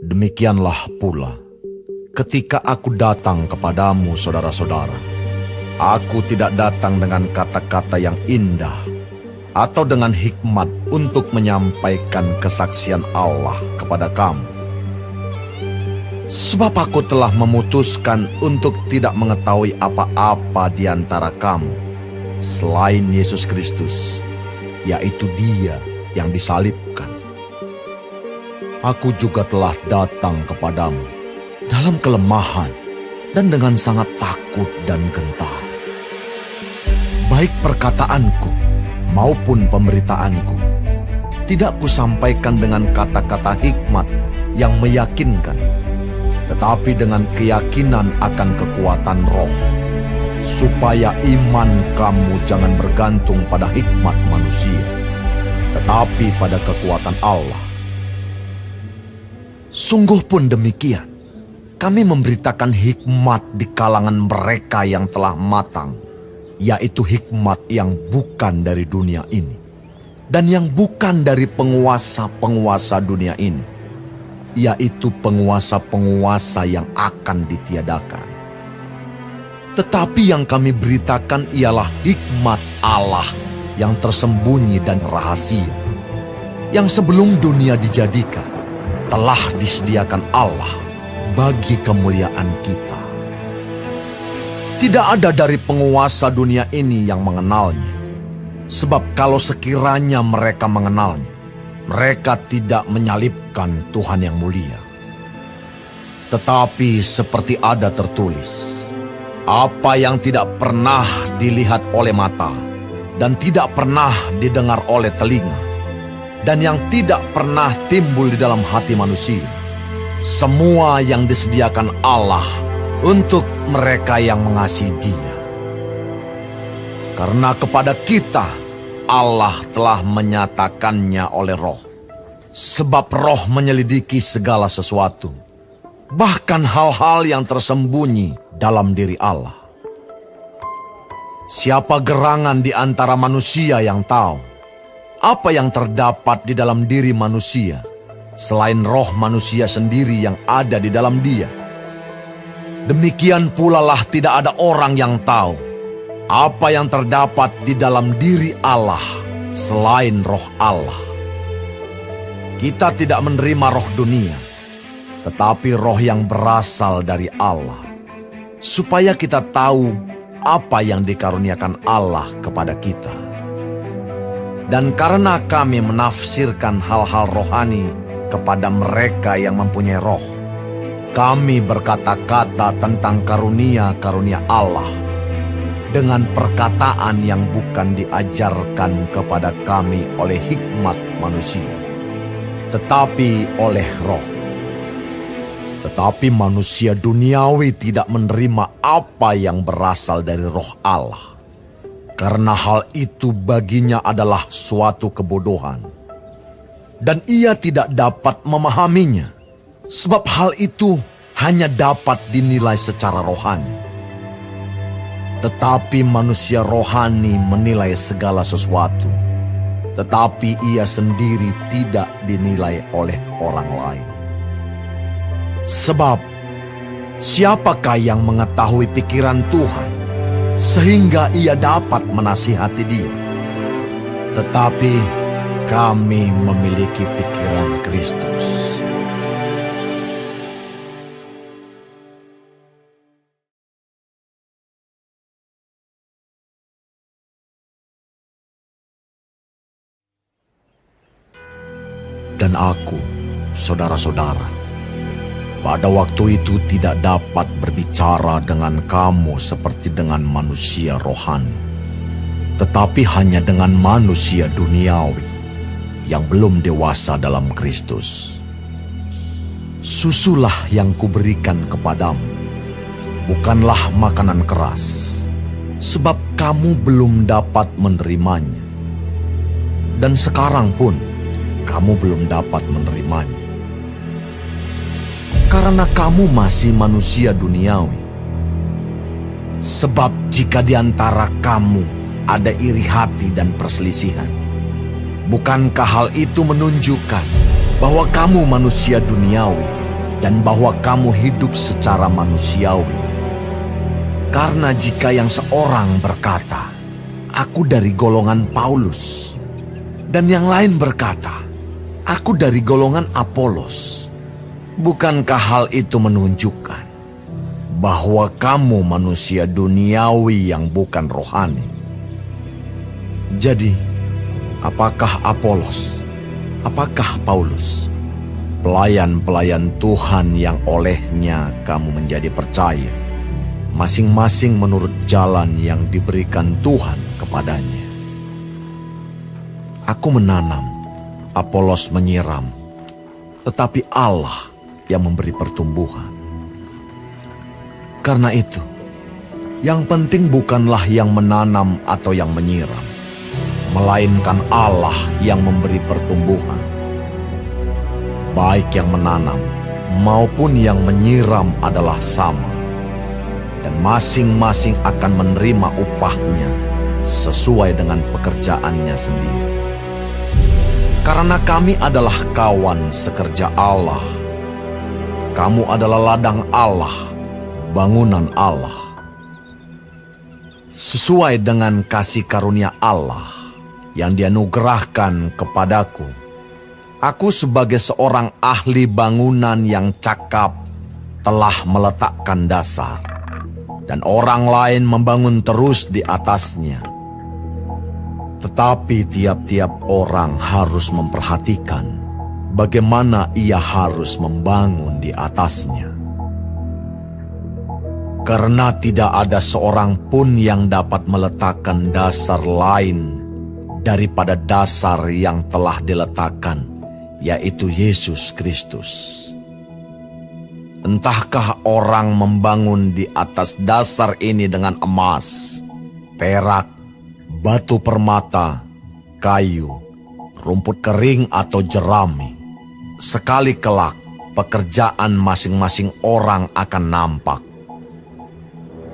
Demikianlah pula, ketika aku datang kepadamu, saudara-saudara, aku tidak datang dengan kata-kata yang indah atau dengan hikmat untuk menyampaikan kesaksian Allah kepada kamu. Sebab aku telah memutuskan untuk tidak mengetahui apa-apa di antara kamu selain Yesus Kristus, yaitu Dia yang disalibkan. Aku juga telah datang kepadamu dalam kelemahan dan dengan sangat takut dan gentar. Baik perkataanku maupun pemberitaanku tidak kusampaikan dengan kata-kata hikmat yang meyakinkan, tetapi dengan keyakinan akan kekuatan roh, supaya iman kamu jangan bergantung pada hikmat manusia, tetapi pada kekuatan Allah. Sungguh pun demikian, kami memberitakan hikmat di kalangan mereka yang telah matang, yaitu hikmat yang bukan dari dunia ini, dan yang bukan dari penguasa-penguasa dunia ini, yaitu penguasa-penguasa yang akan ditiadakan. Tetapi yang kami beritakan ialah hikmat Allah yang tersembunyi dan rahasia, yang sebelum dunia dijadikan, telah disediakan Allah bagi kemuliaan kita. Tidak ada dari penguasa dunia ini yang mengenalnya, sebab kalau sekiranya mereka mengenalnya, mereka tidak menyalibkan Tuhan yang mulia. Tetapi seperti ada tertulis, apa yang tidak pernah dilihat oleh mata, dan tidak pernah didengar oleh telinga, dan yang tidak pernah timbul di dalam hati manusia, semua yang disediakan Allah untuk mereka yang mengasihi Dia. Karena kepada kita Allah telah menyatakannya oleh Roh, sebab Roh menyelidiki segala sesuatu, bahkan hal-hal yang tersembunyi dalam diri Allah. Siapa gerangan di antara manusia yang tahu apa yang terdapat di dalam diri manusia, selain roh manusia sendiri yang ada di dalam dia? Demikian pula lah tidak ada orang yang tahu apa yang terdapat di dalam diri Allah selain roh Allah. Kita tidak menerima roh dunia, tetapi roh yang berasal dari Allah, supaya kita tahu apa yang dikaruniakan Allah kepada kita. Dan karena kami menafsirkan hal-hal rohani kepada mereka yang mempunyai roh, kami berkata-kata tentang karunia-karunia Allah dengan perkataan yang bukan diajarkan kepada kami oleh hikmat manusia, tetapi oleh roh. Tetapi manusia duniawi tidak menerima apa yang berasal dari roh Allah, karena hal itu baginya adalah suatu kebodohan, dan ia tidak dapat memahaminya, sebab hal itu hanya dapat dinilai secara rohani. Tetapi manusia rohani menilai segala sesuatu, tetapi ia sendiri tidak dinilai oleh orang lain. Sebab, siapakah yang mengetahui pikiran Tuhan, sehingga ia dapat menasihati Dia? Tetapi kami memiliki pikiran Kristus. Dan aku, saudara-saudara, pada waktu itu tidak dapat berbicara dengan kamu seperti dengan manusia rohani, tetapi hanya dengan manusia duniawi yang belum dewasa dalam Kristus. Susulah yang kuberikan kepadamu, bukanlah makanan keras, sebab kamu belum dapat menerimanya. Dan sekarang pun kamu belum dapat menerimanya, karena kamu masih manusia duniawi. Sebab jika di antara kamu ada iri hati dan perselisihan, bukankah hal itu menunjukkan bahwa kamu manusia duniawi dan bahwa kamu hidup secara manusiawi. Karena jika yang seorang berkata, "Aku dari golongan Paulus," dan yang lain berkata, "Aku dari golongan Apolos," bukankah hal itu menunjukkan bahwa kamu manusia duniawi yang bukan rohani? Jadi, apakah Apolos? Apakah Paulus? Pelayan-pelayan Tuhan yang olehnya kamu menjadi percaya, masing-masing menurut jalan yang diberikan Tuhan kepadanya. Aku menanam, Apolos menyiram, tetapi Allah yang memberi pertumbuhan. Karena itu, yang penting bukanlah yang menanam atau yang menyiram, melainkan Allah yang memberi pertumbuhan. Baik yang menanam maupun yang menyiram adalah sama, dan masing-masing akan menerima upahnya sesuai dengan pekerjaannya sendiri. Karena kami adalah kawan sekerja Allah. Kamu adalah ladang Allah, bangunan Allah. Sesuai dengan kasih karunia Allah yang dianugerahkan kepadaku, aku sebagai seorang ahli bangunan yang cakap telah meletakkan dasar, dan orang lain membangun terus di atasnya. Tetapi tiap-tiap orang harus memperhatikan bagaimana ia harus membangun di atasnya. Karena tidak ada seorang pun yang dapat meletakkan dasar lain daripada dasar yang telah diletakkan, yaitu Yesus Kristus. Entahkah orang membangun di atas dasar ini dengan emas, perak, batu permata, kayu, rumput kering atau jerami. Sekali kelak, pekerjaan masing-masing orang akan nampak.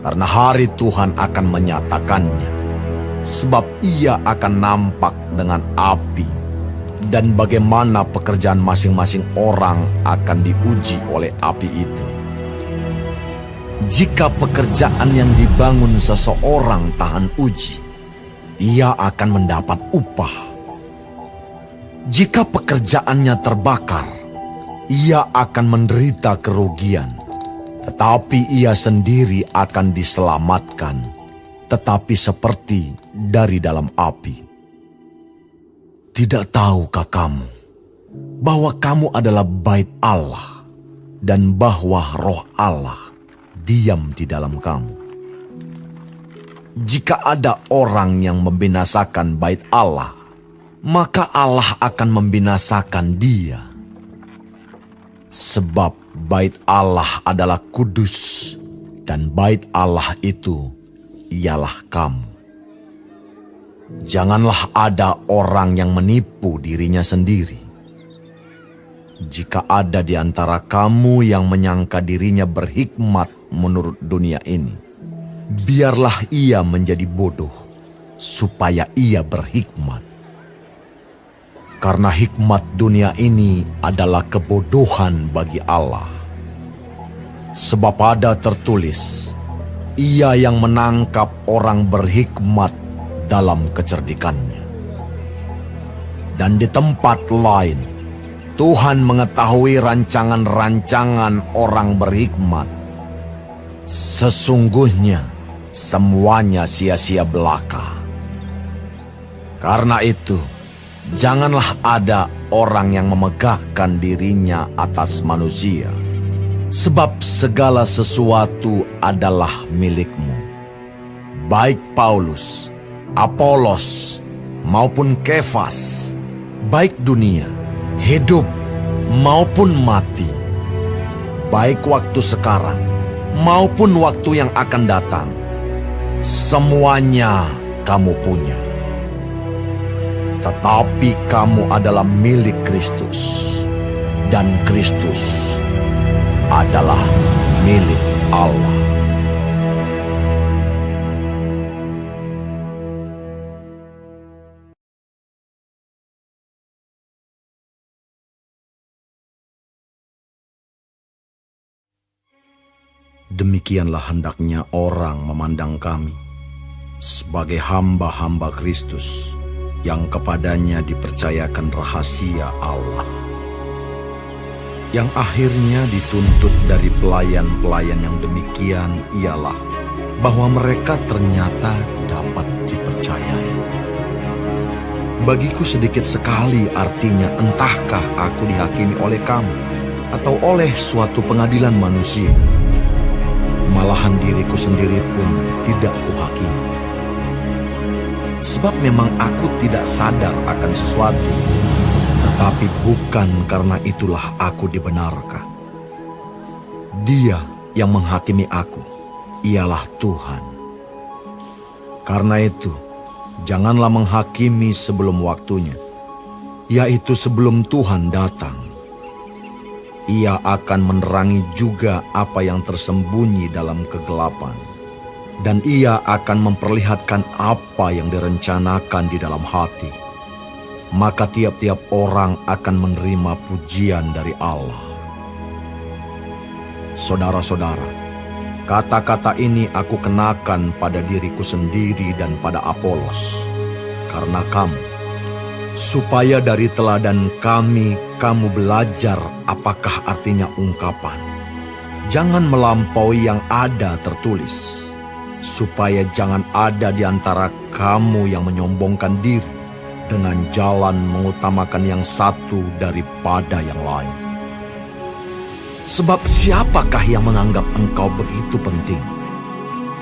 Karena hari Tuhan akan menyatakannya, sebab ia akan nampak dengan api, dan bagaimana pekerjaan masing-masing orang akan diuji oleh api itu. Jika pekerjaan yang dibangun seseorang tahan uji, ia akan mendapat upah. Jika pekerjaannya terbakar, ia akan menderita kerugian, tetapi ia sendiri akan diselamatkan, tetapi seperti dari dalam api. Tidak tahukah kamu bahwa kamu adalah bait Allah dan bahwa Roh Allah diam di dalam kamu? Jika ada orang yang membinasakan bait Allah, maka Allah akan membinasakan dia. Sebab bait Allah adalah kudus, dan bait Allah itu ialah kamu. Janganlah ada orang yang menipu dirinya sendiri. Jika ada di antara kamu yang menyangka dirinya berhikmat menurut dunia ini, biarlah ia menjadi bodoh, supaya ia berhikmat. Karena hikmat dunia ini adalah kebodohan bagi Allah. Sebab ada tertulis, ia yang menangkap orang berhikmat dalam kecerdikannya. Dan di tempat lain, Tuhan mengetahui rancangan-rancangan orang berhikmat. Sesungguhnya semuanya sia-sia belaka. Karena itu, janganlah ada orang yang memegahkan dirinya atas manusia, sebab segala sesuatu adalah milikmu. Baik Paulus, Apolos, maupun Kefas, baik dunia, hidup, maupun mati, baik waktu sekarang, maupun waktu yang akan datang, semuanya kamu punya. Tetapi kamu adalah milik Kristus, dan Kristus adalah milik Allah. Demikianlah hendaknya orang memandang kami sebagai hamba-hamba Kristus yang kepadanya dipercayakan rahasia Allah, yang akhirnya dituntut dari pelayan-pelayan yang demikian ialah bahwa mereka ternyata dapat dipercayai. Bagiku sedikit sekali artinya entahkah aku dihakimi oleh kamu atau oleh suatu pengadilan manusia. Malahan diriku sendiri pun tidak kuhakimi. Sebab memang aku tidak sadar akan sesuatu, tetapi bukan karena itulah aku dibenarkan. Dia yang menghakimi aku ialah Tuhan. Karena itu, janganlah menghakimi sebelum waktunya, yaitu sebelum Tuhan datang. Ia akan menerangi juga apa yang tersembunyi dalam kegelapan, dan ia akan memperlihatkan apa yang direncanakan di dalam hati. Maka tiap-tiap orang akan menerima pujian dari Allah. Saudara-saudara, kata-kata ini aku kenakan pada diriku sendiri dan pada Apolos, karena kamu, supaya dari teladan kami kamu belajar apakah artinya ungkapan. Jangan melampaui yang ada tertulis, supaya jangan ada di antara kamu yang menyombongkan diri dengan jalan mengutamakan yang satu daripada yang lain. Sebab siapakah yang menganggap engkau begitu penting?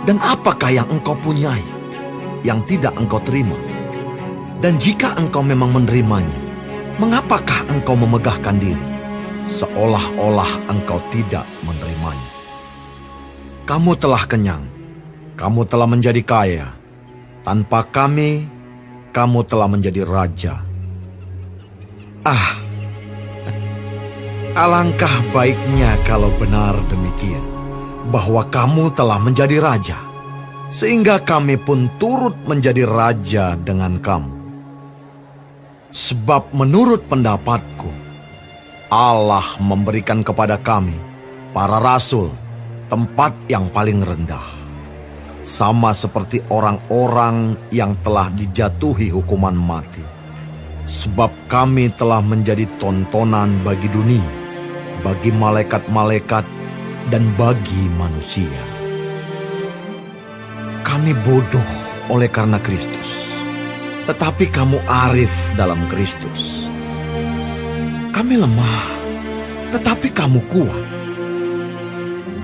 Dan apakah yang engkau punyai yang tidak engkau terima? Dan jika engkau memang menerimanya, mengapakah engkau memegahkan diri seolah-olah engkau tidak menerimanya? Kamu telah kenyang, kamu telah menjadi kaya. Tanpa kami, kamu telah menjadi raja. Alangkah baiknya kalau benar demikian, bahwa kamu telah menjadi raja, sehingga kami pun turut menjadi raja dengan kamu. Sebab menurut pendapatku, Allah memberikan kepada kami, para rasul, tempat yang paling rendah, sama seperti orang-orang yang telah dijatuhi hukuman mati. Sebab kami telah menjadi tontonan bagi dunia, bagi malaikat-malaikat, dan bagi manusia. Kami bodoh oleh karena Kristus, tetapi kamu arif dalam Kristus. Kami lemah, tetapi kamu kuat.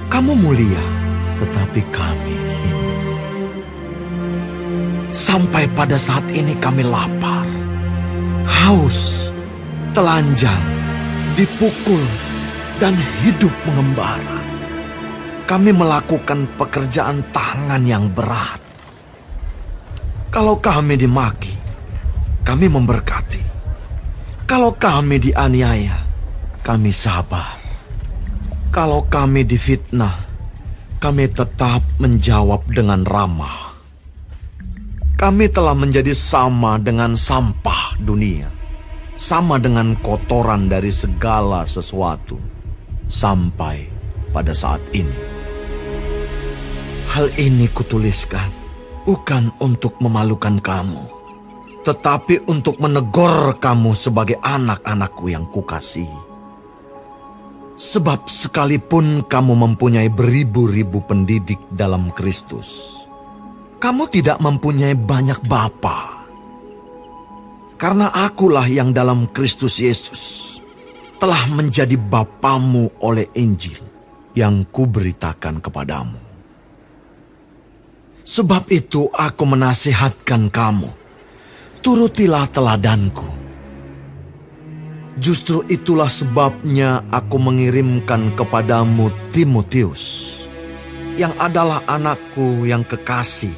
Kamu mulia, tetapi kami hina. Sampai pada saat ini kami lapar, haus, telanjang, dipukul, dan hidup mengembara. Kami melakukan pekerjaan tangan yang berat. Kalau kami dimaki, kami memberkati. Kalau kami dianiaya, kami sabar. Kalau kami difitnah, kami tetap menjawab dengan ramah. Kami telah menjadi sama dengan sampah dunia, sama dengan kotoran dari segala sesuatu, sampai pada saat ini. Hal ini kutuliskan bukan untuk memalukan kamu, tetapi untuk menegur kamu sebagai anak-anakku yang kukasihi. Sebab sekalipun kamu mempunyai beribu-ribu pendidik dalam Kristus, kamu tidak mempunyai banyak bapa. Karena akulah yang dalam Kristus Yesus telah menjadi bapamu oleh Injil yang kuberitakan kepadamu. Sebab itu aku menasihatkan kamu, turutilah teladanku. Justru itulah sebabnya aku mengirimkan kepadamu Timotius, yang adalah anakku yang kekasih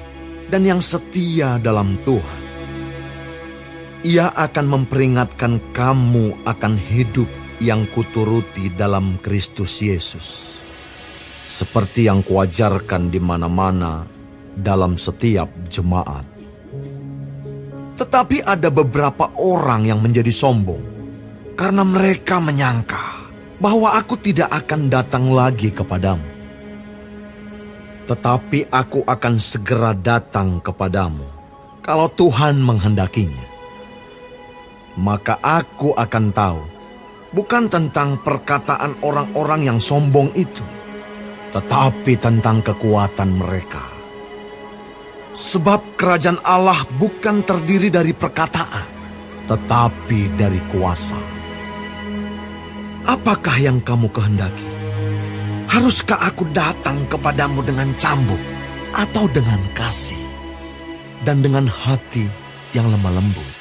dan yang setia dalam Tuhan. Ia akan memperingatkan kamu akan hidup yang kuturuti dalam Kristus Yesus, seperti yang kuajarkan di mana-mana dalam setiap jemaat. Tetapi ada beberapa orang yang menjadi sombong, karena mereka menyangka bahwa aku tidak akan datang lagi kepadamu. Tetapi aku akan segera datang kepadamu, kalau Tuhan menghendakinya. Maka aku akan tahu, bukan tentang perkataan orang-orang yang sombong itu, tetapi tentang kekuatan mereka. Sebab kerajaan Allah bukan terdiri dari perkataan, tetapi dari kuasa. Apakah yang kamu kehendaki? Haruskah aku datang kepadamu dengan cambuk, atau dengan kasih, dan dengan hati yang lemah lembut?